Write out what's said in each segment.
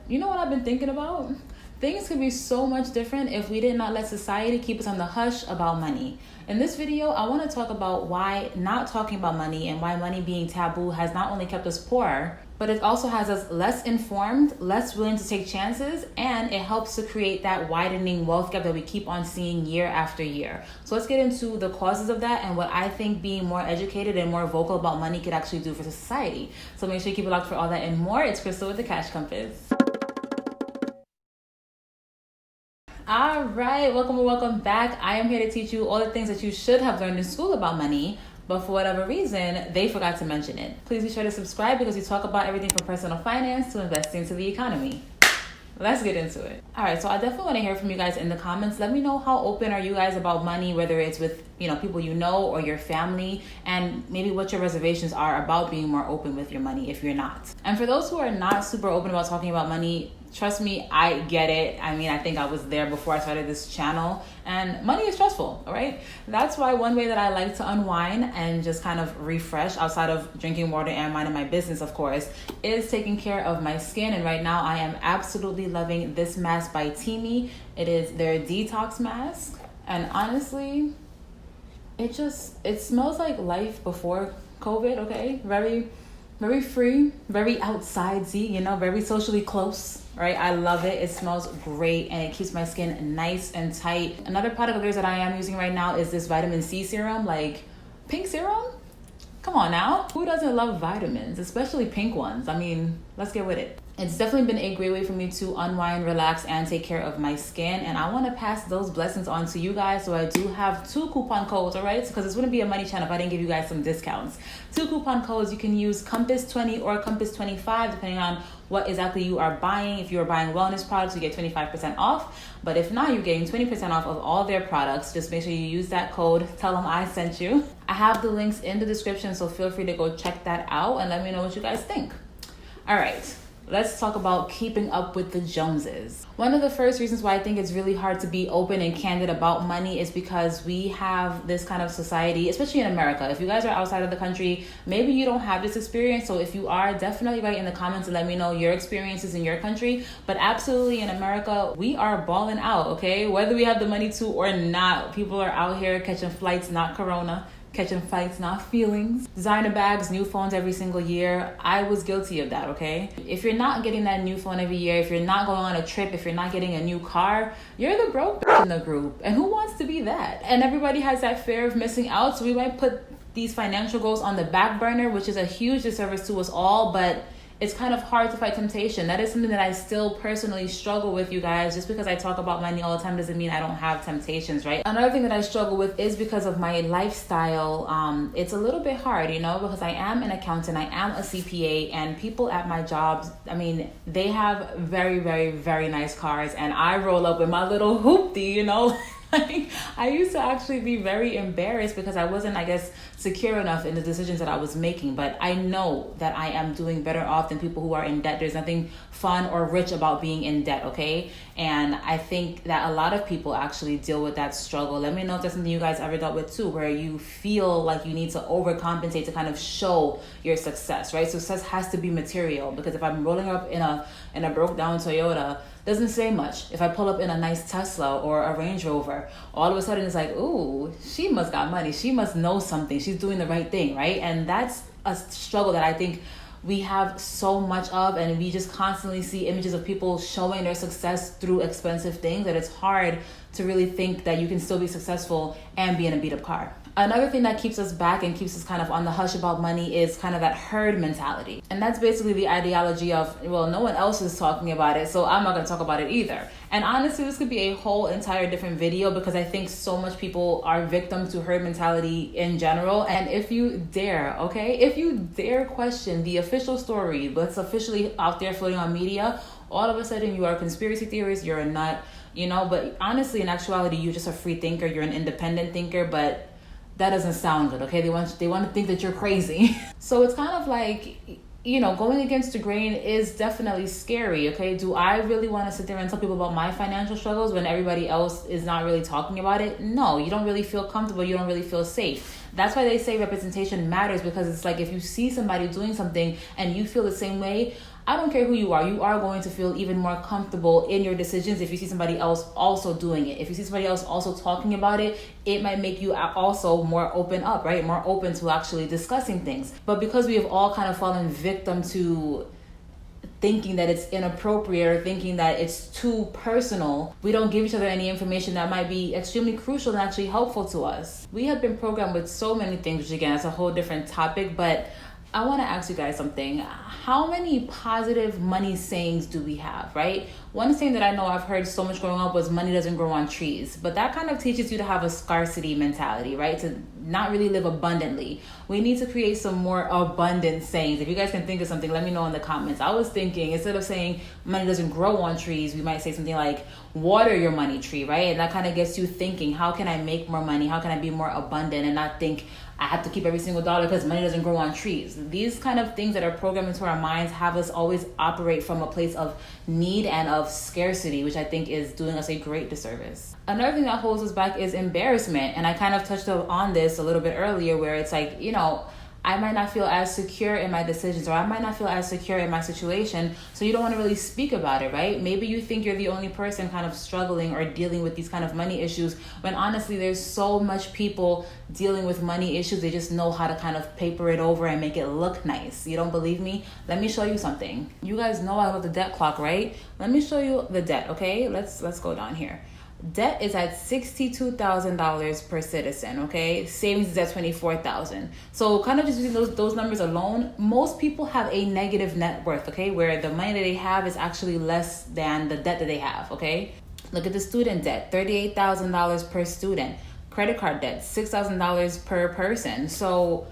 you know what I've been thinking about? Things could be so much different if we did not let society keep us on the hush about money. In this video, I want to talk about why not talking about money and why money being taboo has not only kept us poor, but it also has us less informed, less willing to take chances, and it helps to create that widening wealth gap that we keep on seeing year after year. So let's get into the causes of that and what I think being more educated and more vocal about money could actually do for society. So make sure you keep it locked for all that and more. It's Crystal with the Cash Compass. All right, welcome back. I am here to teach you all the things that you should have learned in school about money, but for whatever reason, they forgot to mention it. Please be sure to subscribe because we talk about everything from personal finance to investing to the economy. Let's get into it. All right, so I definitely want to hear from you guys in the comments. Let me know how open are you guys about money, whether it's with people you know or your family, and maybe what your reservations are about being more open with your money if you're not. And for those who are not super open about talking about money, trust me, I get it. I mean, I think I was there before I started this channel, and money is stressful, all right? That's why one way that I like to unwind and just kind of refresh outside of drinking water and minding my business, of course, is taking care of my skin. And right now I am absolutely loving this mask by TEAMI. It is their detox mask. And honestly, it smells like life before COVID, okay? Very free, very outsidesy, very socially close, right? I love it. It smells great and it keeps my skin nice and tight. Another product of theirs that I am using right now is this vitamin C serum, like pink serum. Come on now. Who doesn't love vitamins, especially pink ones? I mean, let's get with it. It's definitely been a great way for me to unwind, relax, and take care of my skin. And I want to pass those blessings on to you guys. So I do have 2 coupon codes, all right? Because this wouldn't be a money channel if I didn't give you guys some discounts. 2 coupon codes. You can use Compass20 or Compass25, depending on what exactly you are buying. If you are buying wellness products, you get 25% off. But if not, you're getting 20% off of all their products. Just make sure you use that code. Tell them I sent you. I have the links in the description, so feel free to go check that out and let me know what you guys think. All right. Let's talk about keeping up with the Joneses. One of the first reasons why I think it's really hard to be open and candid about money is because we have this kind of society, especially in America. If you guys are outside of the country, maybe you don't have this experience. So if you are, definitely write in the comments and let me know your experiences in your country. But absolutely in America, we are balling out, okay? Whether we have the money to or not, people are out here catching flights, not Corona. Catching flights, not feelings. Designer bags, new phones every single year. I was guilty of that, okay? If you're not getting that new phone every year, if you're not going on a trip, if you're not getting a new car, you're the broke bitch in the group. And who wants to be that? And everybody has that fear of missing out, so we might put these financial goals on the back burner, which is a huge disservice to us all, but it's kind of hard to fight temptation. That is something that I still personally struggle with, you guys. Just because I talk about money all the time doesn't mean I don't have temptations, right? Another thing that I struggle with is because of my lifestyle. It's a little bit hard, because I am an accountant, I am a CPA, and people at my jobs, I mean, they have very, very, very nice cars, and I roll up with my little hoopty, Like, I used to actually be very embarrassed because I wasn't, I guess, secure enough in the decisions that I was making. But I know that I am doing better off than people who are in debt. There's nothing fun or rich about being in debt, okay? And I think that a lot of people actually deal with that struggle. Let me know if that's something you guys ever dealt with too, where you feel like you need to overcompensate to kind of show your success, right? Success has to be material, because if I'm rolling up in a broke down Toyota, doesn't say much. If I pull up in a nice Tesla or a Range Rover, all of a sudden it's like, ooh, she must got money. She must know something. She's doing the right thing, right? And that's a struggle that I think we have so much of, and we just constantly see images of people showing their success through expensive things that it's hard to really think that you can still be successful and be in a beat up car. Another thing that keeps us back and keeps us kind of on the hush about money is kind of that herd mentality. And that's basically the ideology of, well, no one else is talking about it, so I'm not going to talk about it either. And honestly, this could be a whole entire different video, because I think so much people are victims to herd mentality in general. And if you dare, okay, if you dare question the official story that's officially out there floating on media, all of a sudden you are a conspiracy theorist, you're a nut, but honestly, in actuality, you're just a free thinker, you're an independent thinker, but that doesn't sound good, okay? They want to think that you're crazy. So it's kind of like, going against the grain is definitely scary, okay? Do I really want to sit there and tell people about my financial struggles when everybody else is not really talking about it? No, you don't really feel comfortable. You don't really feel safe. That's why they say representation matters, because it's like if you see somebody doing something and you feel the same way, I don't care who you are going to feel even more comfortable in your decisions if you see somebody else also doing it. If you see somebody else also talking about it, it might make you also more open up, right? More open to actually discussing things. But because we have all kind of fallen victim to thinking that it's inappropriate or thinking that it's too personal, we don't give each other any information that might be extremely crucial and actually helpful to us. We have been programmed with so many things, which again, that's a whole different topic, but I want to ask you guys something. How many positive money sayings do we have, right? One saying that I know I've heard so much growing up was money doesn't grow on trees, but that kind of teaches you to have a scarcity mentality, right? To not really live abundantly. We need to create some more abundant sayings. If you guys can think of something, let me know in the comments. I was thinking, instead of saying money doesn't grow on trees, we might say something like water your money tree, right? And that kind of gets you thinking, how can I make more money? How can I be more abundant and not think I have to keep every single dollar because money doesn't grow on trees? These kind of things that are programmed into our minds have us always operate from a place of need and of scarcity, which I think is doing us a great disservice. Another thing that holds us back is embarrassment. And I kind of touched on this a little bit earlier, where it's like, I might not feel as secure in my decisions, or I might not feel as secure in my situation, so you don't want to really speak about it, right? Maybe you think you're the only person kind of struggling or dealing with these kind of money issues, when honestly there's so much people dealing with money issues. They just know how to kind of paper it over and make it look nice. You don't believe me? Let me show you something. You guys know I love the debt clock, right? Let me show you the debt, okay? Let's go down here. Debt is at $62,000 per citizen, okay? Savings is at $24,000. So kind of just using those numbers alone, most people have a negative net worth, okay? Where the money that they have is actually less than the debt that they have, okay? Look at the student debt, $38,000 per student. Credit card debt, $6,000 per person. So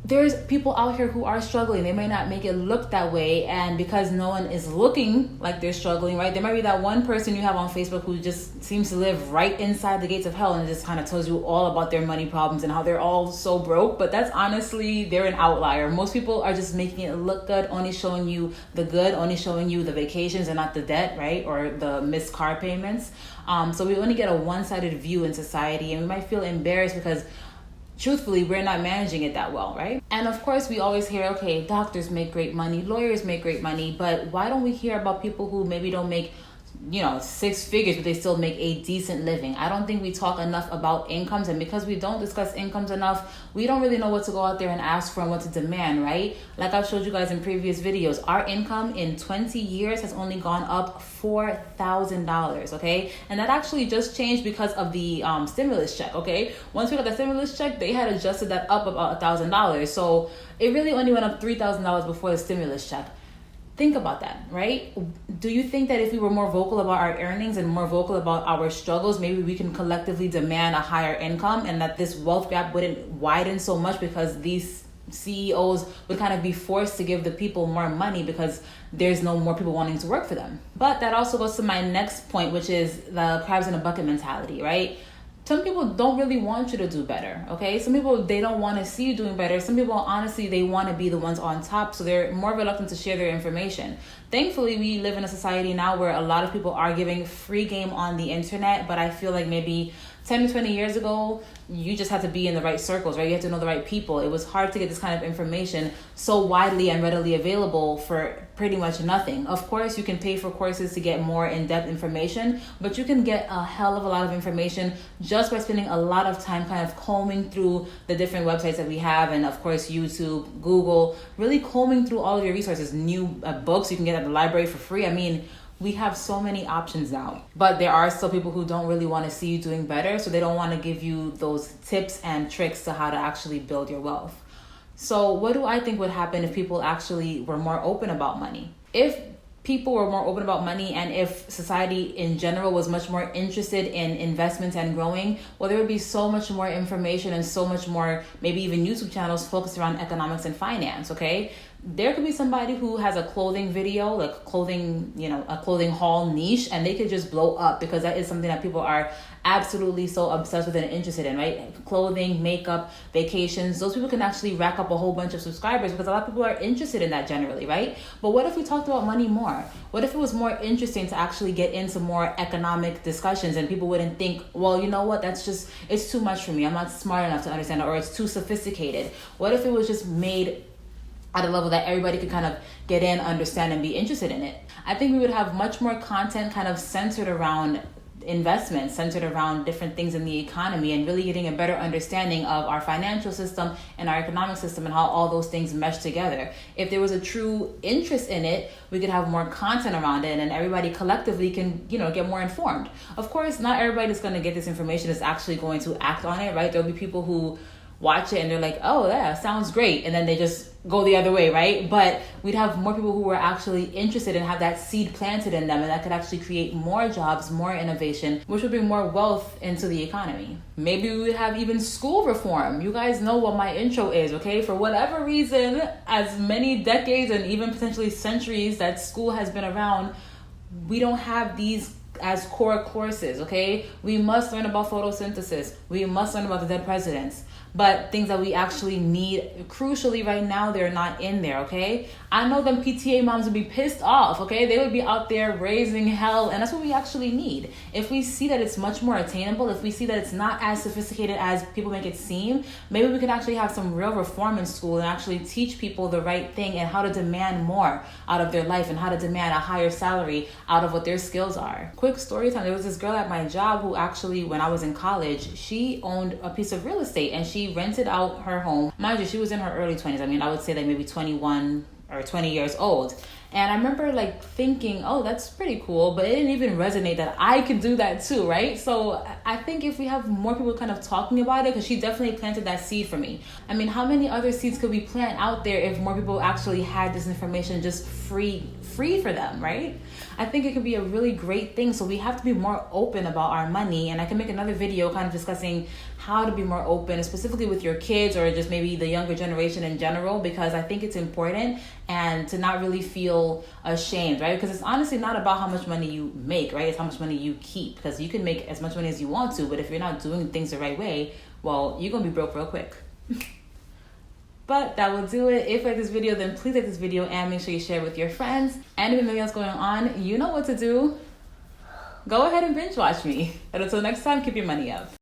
there's people out here who are struggling. They may not make it look that way, and because no one is looking like they're struggling, right? There might be that one person you have on Facebook who just seems to live right inside the gates of hell and just kind of tells you all about their money problems and how they're all so broke. But that's honestly, they're an outlier. Most people are just making it look good, only showing you the good, only showing you the vacations and not the debt, right? Or the missed car payments. So we only get a one-sided view in society, and we might feel embarrassed because truthfully, we're not managing it that well, right? And of course, we always hear, okay, doctors make great money, lawyers make great money, but why don't we hear about people who maybe don't make, six figures, but they still make a decent living? I don't think we talk enough about incomes, and because we don't discuss incomes enough, we don't really know what to go out there and ask for and what to demand, right? Like I've showed you guys in previous videos, our income in 20 years has only gone up $4,000, okay? And that actually just changed because of the stimulus check, okay? Once we got the stimulus check, they had adjusted that up about $1,000. So it really only went up $3,000 before the stimulus check. Think about that, right? Do you think that if we were more vocal about our earnings and more vocal about our struggles, maybe we can collectively demand a higher income, and that this wealth gap wouldn't widen so much because these CEOs would kind of be forced to give the people more money because there's no more people wanting to work for them? But that also goes to my next point, which is the crabs in a bucket mentality, right? Some people don't really want you to do better, okay? Some people, they don't want to see you doing better. Some people, honestly, they want to be the ones on top, so they're more reluctant to share their information. Thankfully, we live in a society now where a lot of people are giving free game on the internet, but I feel like maybe 10 to 20 years ago, you just had to be in the right circles, right? You had to know the right people. It was hard to get this kind of information so widely and readily available for pretty much nothing. Of course, you can pay for courses to get more in-depth information, but you can get a hell of a lot of information just by spending a lot of time kind of combing through the different websites that we have, and of course, YouTube, Google, really combing through all of your resources. New books you can get at the library for free. I mean, we have so many options now, but there are still people who don't really want to see you doing better, so they don't want to give you those tips and tricks to how to actually build your wealth. So what do I think would happen if people actually were more open about money? If people were more open about money, and if society in general was much more interested in investments and growing, well, there would be so much more information and so much more, maybe even YouTube channels focused around economics and finance, okay? There could be somebody who has a clothing video, like a clothing haul niche, and they could just blow up because that is something that people are absolutely so obsessed with and interested in, right? Clothing, makeup, vacations, those people can actually rack up a whole bunch of subscribers because a lot of people are interested in that generally, right? But what if we talked about money more? What if it was more interesting to actually get into more economic discussions, and people wouldn't think, well, you know what, it's too much for me. I'm not smart enough to understand it, or it's too sophisticated. What if it was just made at a level that everybody could kind of get in, understand, and be interested in it. I think we would have much more content kind of centered around investments, centered around different things in the economy, and really getting a better understanding of our financial system and our economic system and how all those things mesh together. If there was a true interest in it, we could have more content around it, and everybody collectively can, get more informed. Of course, not everybody that's going to get this information is actually going to act on it, right? There'll be people who watch it and they're like, oh yeah, sounds great, and then they just go the other way, right? But we'd have more people who were actually interested and have that seed planted in them, and that could actually create more jobs, more innovation, which would bring more wealth into the economy. Maybe we would have even school reform. You guys know what my intro is, okay? For whatever reason, as many decades and even potentially centuries that school has been around, we don't have these as core courses, okay? We must learn about photosynthesis. We must learn about the dead presidents. But things that we actually need, crucially right now, they're not in there, okay? I know them PTA moms would be pissed off, okay? They would be out there raising hell, and that's what we actually need. If we see that it's much more attainable, if we see that it's not as sophisticated as people make it seem, maybe we could actually have some real reform in school and actually teach people the right thing and how to demand more out of their life and how to demand a higher salary out of what their skills are. Quick story time. There was this girl at my job who actually, when I was in college, she owned a piece of real estate and she rented out her home. Mind you, she was in her early 20s. I mean, I would say like maybe 21 or 20 years old. And I remember like thinking, oh, that's pretty cool, but it didn't even resonate that I could do that too, right? So I think if we have more people kind of talking about it, because she definitely planted that seed for me. I mean, how many other seeds could we plant out there if more people actually had this information just free for them, right? I think it could be a really great thing. So we have to be more open about our money. And I can make another video kind of discussing how to be more open, specifically with your kids or just maybe the younger generation in general, because I think it's important, and to not really feel ashamed, right? Because it's honestly not about how much money you make, right? It's how much money you keep, because you can make as much money as you want to, but if you're not doing things the right way, well, you're going to be broke real quick. But that will do it. If you like this video, then please like this video and make sure you share it with your friends. And if anything else going on, you know what to do. Go ahead and binge watch me. And until next time, keep your money up.